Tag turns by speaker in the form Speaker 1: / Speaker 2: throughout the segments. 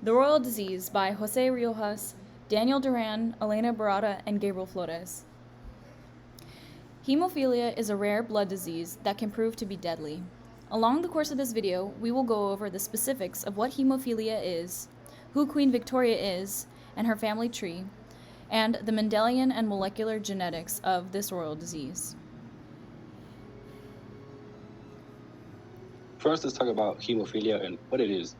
Speaker 1: The Royal Disease by Jose Riojas, Daniel Duran, Elena Barata, and Gabriel Flores. Hemophilia is a rare blood disease that can prove to be deadly. Along the course of this video, we will go over the specifics of what hemophilia is, who Queen Victoria is, and her family tree, and the Mendelian and molecular genetics of this royal disease.
Speaker 2: First, let's talk about hemophilia and what it is.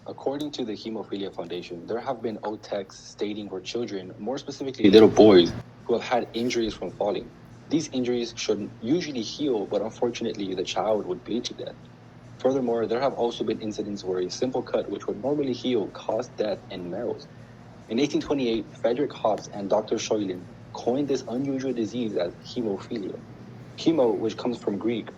Speaker 2: According to the Hemophilia Foundation, there have been old texts stating where children, more specifically little boys, who have had injuries from falling. These injuries should usually heal, but unfortunately, the child would bleed to death. Furthermore, there have also been incidents where a simple cut, which would normally heal, caused death in males. In 1828, Frederick Hobbs and Dr. Schuylen coined this unusual disease as hemophilia. Chemo, which comes from Greek,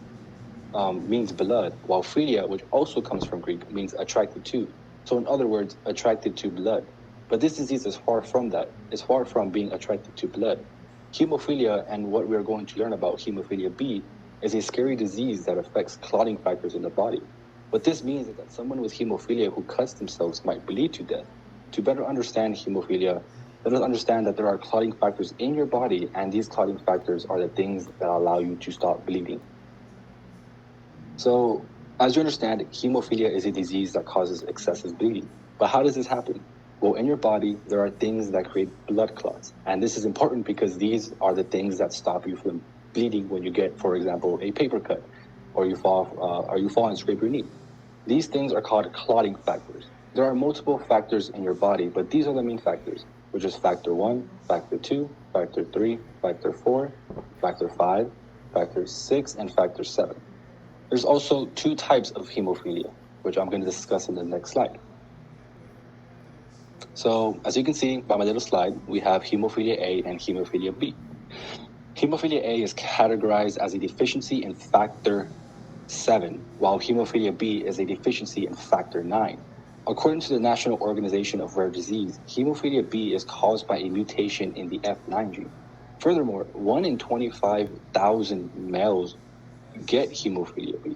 Speaker 2: means blood, while philia, which also comes from Greek, means attracted to. So in other words, attracted to blood. But this disease is far from that. It's far from being attracted to blood. Hemophilia, and what we're going to learn about hemophilia B, is a scary disease that affects clotting factors in the body. What this means is that someone with hemophilia who cuts themselves might bleed to death. To better understand hemophilia, let us understand that there are clotting factors in your body, and these clotting factors are the things that allow you to stop bleeding. So, as you understand, hemophilia is a disease that causes excessive bleeding. But how does this happen? Well, in your body, there are things that create blood clots. And this is important because these are the things that stop you from bleeding when you get, for example, a paper cut, or you fall and scrape your knee. These things are called clotting factors. There are multiple factors in your body, but these are the main factors, which is factor 1, factor 2, factor 3, factor 4, factor 5, factor 6, and factor 7. There's also two types of hemophilia, which I'm going to discuss in the next slide. So, as you can see by my little slide, we have hemophilia A and hemophilia B. Hemophilia A is categorized as a deficiency in factor 7, while hemophilia B is a deficiency in factor 9. According to the National Organization of Rare Disease, hemophilia B is caused by a mutation in the F9 gene. Furthermore, 1 in 25,000 males get hemophilia B.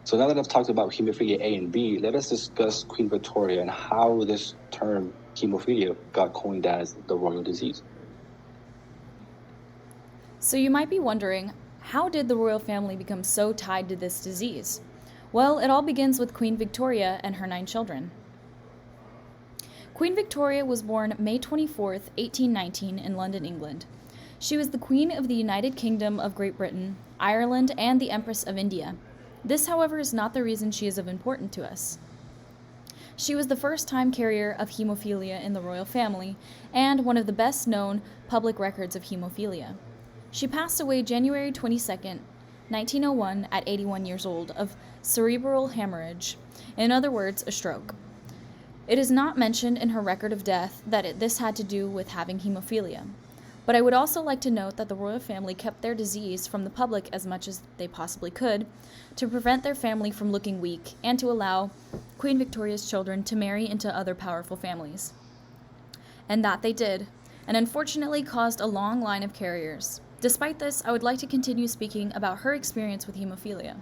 Speaker 2: So now that I've talked about hemophilia A and B, let us discuss Queen Victoria and how this term hemophilia got coined as the royal disease.
Speaker 1: So you might be wondering, how did the royal family become so tied to this disease? Well, it all begins with Queen Victoria and her 9 children. Queen Victoria was born May 24th, 1819 in London, England. She was the Queen of the United Kingdom of Great Britain, Ireland, and the Empress of India. This, however, is not the reason she is of importance to us. She was the first-time carrier of hemophilia in the royal family, and one of the best-known public records of hemophilia. She passed away January 22nd, 1901, at 81 years old, of cerebral hemorrhage, in other words, a stroke. It is not mentioned in her record of death that this had to do with having hemophilia. But I would also like to note that the royal family kept their disease from the public as much as they possibly could to prevent their family from looking weak and to allow Queen Victoria's children to marry into other powerful families. And that they did, and unfortunately caused a long line of carriers. Despite this, I would like to continue speaking about her experience with hemophilia.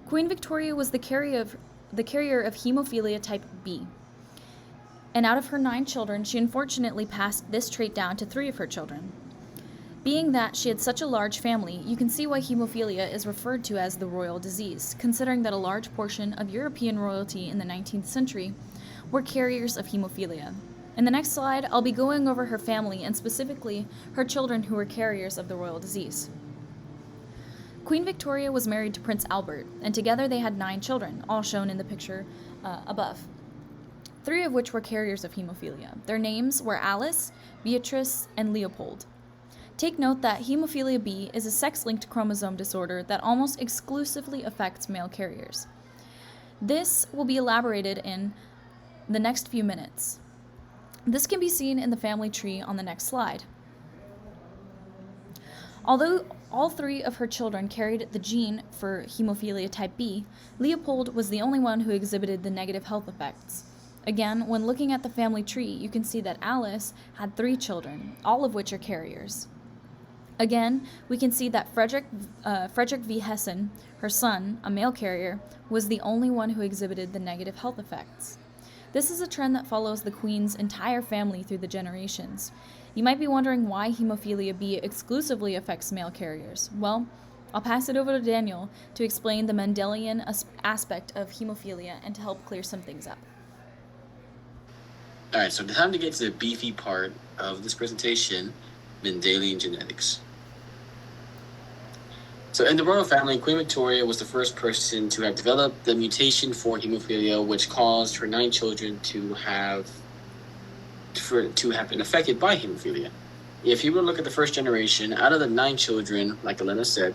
Speaker 1: Queen Victoria was the carrier of hemophilia type B. And out of her 9 children, she unfortunately passed this trait down to 3 of her children. Being that she had such a large family, you can see why hemophilia is referred to as the royal disease, considering that a large portion of European royalty in the 19th century were carriers of hemophilia. In the next slide, I'll be going over her family and specifically her children who were carriers of the royal disease. Queen Victoria was married to Prince Albert, and together they had 9 children, all shown in the picture above. 3 of which were carriers of hemophilia. Their names were Alice, Beatrice, and Leopold. Take note that hemophilia B is a sex-linked chromosome disorder that almost exclusively affects male carriers. This will be elaborated in the next few minutes. This can be seen in the family tree on the next slide. Although all 3 of her children carried the gene for hemophilia type B, Leopold was the only one who exhibited the negative health effects. Again, when looking at the family tree, you can see that Alice had 3 children, all of which are carriers. Again, we can see that Frederick V. Hessen, her son, a male carrier, was the only one who exhibited the negative health effects. This is a trend that follows the Queen's entire family through the generations. You might be wondering why hemophilia B exclusively affects male carriers. Well, I'll pass it over to Daniel to explain the Mendelian aspect of hemophilia and to help clear some things up.
Speaker 3: All right, so time to get to the beefy part of this presentation, Mendelian genetics. So in the royal family, Queen Victoria was the first person to have developed the mutation for hemophilia, which caused her 9 children to have been affected by hemophilia. If you were to look at the first generation, out of the 9 children, like Elena said,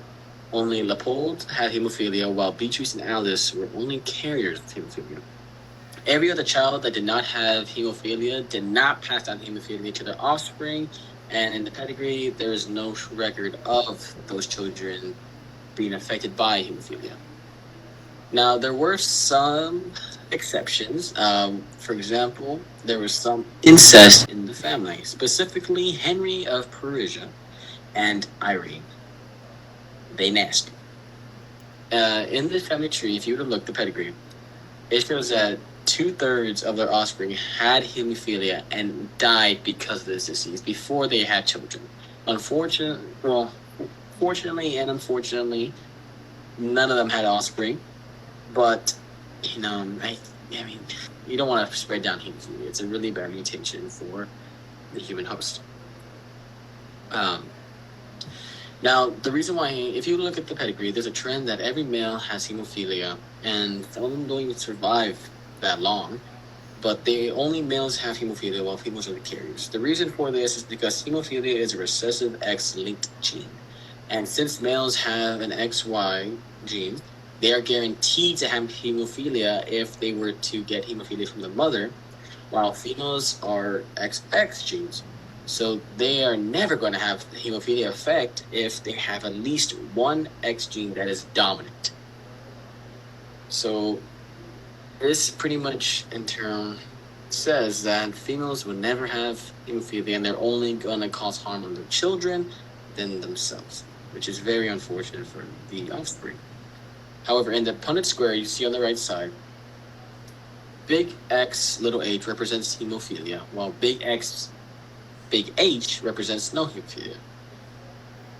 Speaker 3: only Leopold had hemophilia, while Beatrice and Alice were only carriers of hemophilia. Every other child that did not have hemophilia did not pass down hemophilia to their offspring, and in the pedigree, there is no record of those children being affected by hemophilia. Now, there were some exceptions. For example, there was some incest in the family, specifically Henry of Perugia and Irene. They nasty. In the family tree, if you were to look the pedigree, it shows that 2/3 of their offspring had hemophilia and died because of this disease before they had children. Fortunately and unfortunately, none of them had offspring. But I mean, you don't want to spread down hemophilia. It's a really bad mutation for the human host. Now, the reason why, if you look at the pedigree, there's a trend that every male has hemophilia, and some of them don't even survive that long, but only males have hemophilia while females are the carriers. The reason for this is because hemophilia is a recessive X-linked gene, and since males have an XY gene, they are guaranteed to have hemophilia if they were to get hemophilia from the mother, while females are XX genes. So they are never going to have the hemophilia effect if they have at least one X gene that is dominant. So this pretty much in turn says that females will never have hemophilia and they're only going to cause harm on their children than themselves, which is very unfortunate for the offspring. However, in the Punnett square you see on the right side, big X little h represents hemophilia, while big H represents no hemophilia.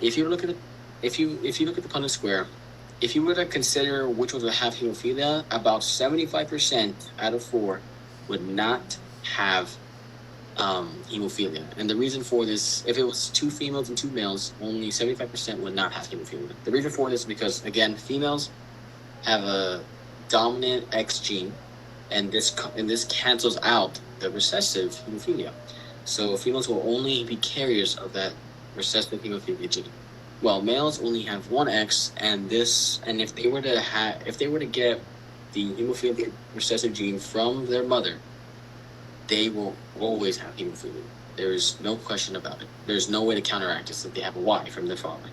Speaker 3: If you look at the Punnett square, if you were to consider which ones would have hemophilia, about 75% out of 4 would not have hemophilia. And the reason for this, if it was 2 females and 2 males, only 75% would not have hemophilia. The reason for this is because, again, females have a dominant X gene, and this cancels out the recessive hemophilia. So females will only be carriers of that recessive hemophilia gene. Well, males only have one X, and if they were to get the hemophilia recessive gene from their mother, they will always have hemophilia. There is no question about it. There's no way to counteract it if they have a Y from their father.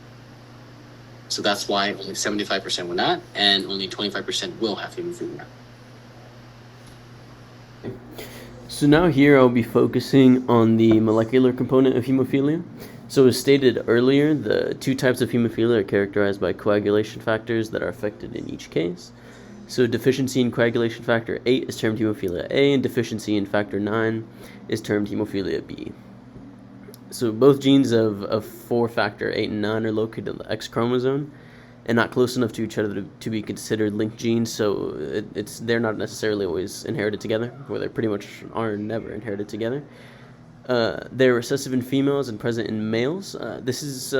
Speaker 3: So that's why only 75% will not, and only 25% will have hemophilia.
Speaker 4: So now here I'll be focusing on the molecular component of hemophilia. So as stated earlier, the 2 types of hemophilia are characterized by coagulation factors that are affected in each case. So deficiency in coagulation factor 8 is termed hemophilia A, and deficiency in factor 9 is termed hemophilia B. So both genes of 4 factor 8 and 9 are located on the X chromosome and not close enough to each other to be considered linked genes, so they're not necessarily always inherited together, or they pretty much are never inherited together. They're recessive in females and present in males. This is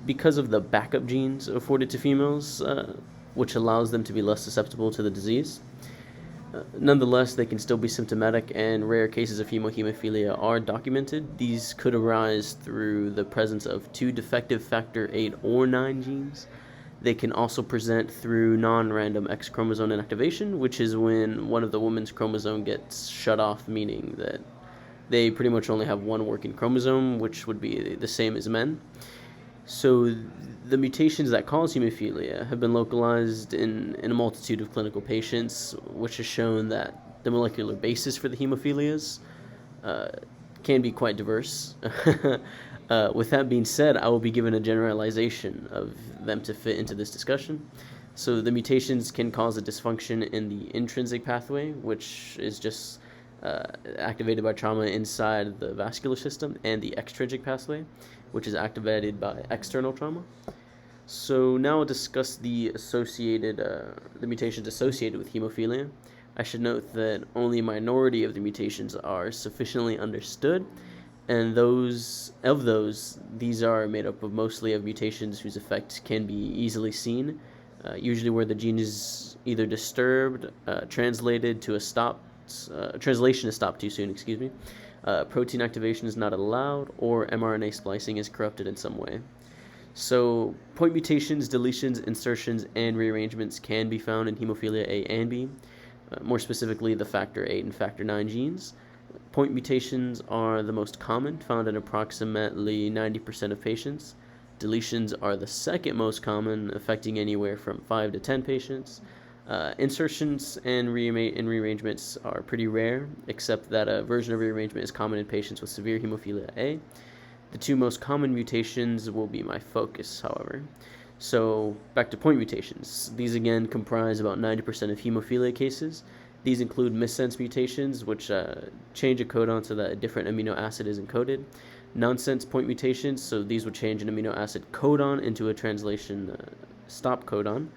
Speaker 4: because of the backup genes afforded to females, which allows them to be less susceptible to the disease. Nonetheless, they can still be symptomatic, and rare cases of hemophilia are documented. These could arise through the presence of 2 defective factor 8 or 9 genes. They can also present through non-random X chromosome inactivation, which is when one of the woman's chromosome gets shut off, meaning that they pretty much only have one working chromosome, which would be the same as men. So the mutations that cause hemophilia have been localized in a multitude of clinical patients, which has shown that the molecular basis for the hemophilias can be quite diverse. With that being said, I will be given a generalization of them to fit into this discussion. So the mutations can cause a dysfunction in the intrinsic pathway, which is just activated by trauma inside the vascular system, and the extrinsic pathway, which is activated by external trauma. So now I'll discuss the mutations associated with hemophilia. I should note that only a minority of the mutations are sufficiently understood, and these are made up of mostly of mutations whose effect can be easily seen, usually where the gene is either disturbed, translation is stopped too soon, protein activation is not allowed, or mRNA splicing is corrupted in some way. So, point mutations, deletions, insertions, and rearrangements can be found in hemophilia A and B, more specifically the factor 8 and factor 9 genes. Point mutations are the most common, found in approximately 90% of patients. Deletions are the second most common, affecting anywhere from 5 to 10 patients. Insertions and rearrangements are pretty rare, except that a version of rearrangement is common in patients with severe hemophilia A. The two most common mutations will be my focus, however. So, back to point mutations. These again comprise about 90% of hemophilia cases. These include missense mutations, which change a codon so that a different amino acid is encoded. Nonsense point mutations, so these would change an amino acid codon into a translation stop codon.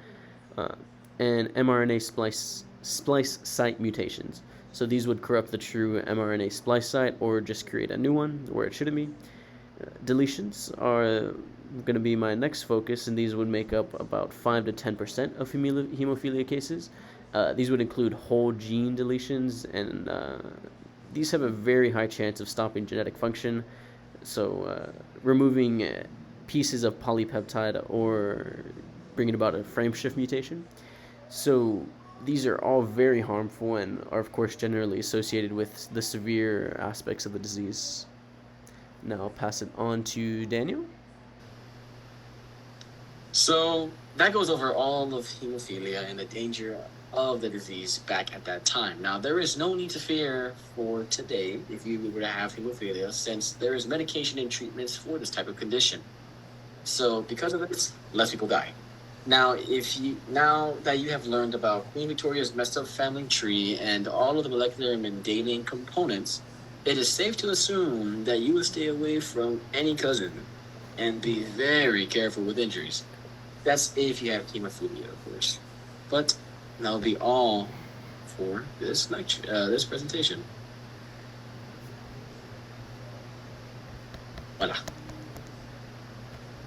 Speaker 4: And mRNA splice site mutations. So these would corrupt the true mRNA splice site or just create a new one where it shouldn't be. Deletions are going to be my next focus, and these would make up about 5 to 10% of hemophilia cases. These would include whole gene deletions, and these have a very high chance of stopping genetic function. So removing pieces of polypeptide or bringing about a frameshift mutation. So these are all very harmful and are, of course, generally associated with the severe aspects of the disease. Now I'll pass it on to Daniel.
Speaker 3: So that goes over all of hemophilia and the danger of the disease back at that time. Now, there is no need to fear for today if you were to have hemophilia, since there is medication and treatments for this type of condition. So because of this, less people die. Now that you have learned about Queen Victoria's messed up family tree and all of the molecular and Mendelian components, it is safe to assume that you will stay away from any cousin and be very careful with injuries. That's if you have hemophilia, of course. But that'll be all for this lecture, this presentation. Voila.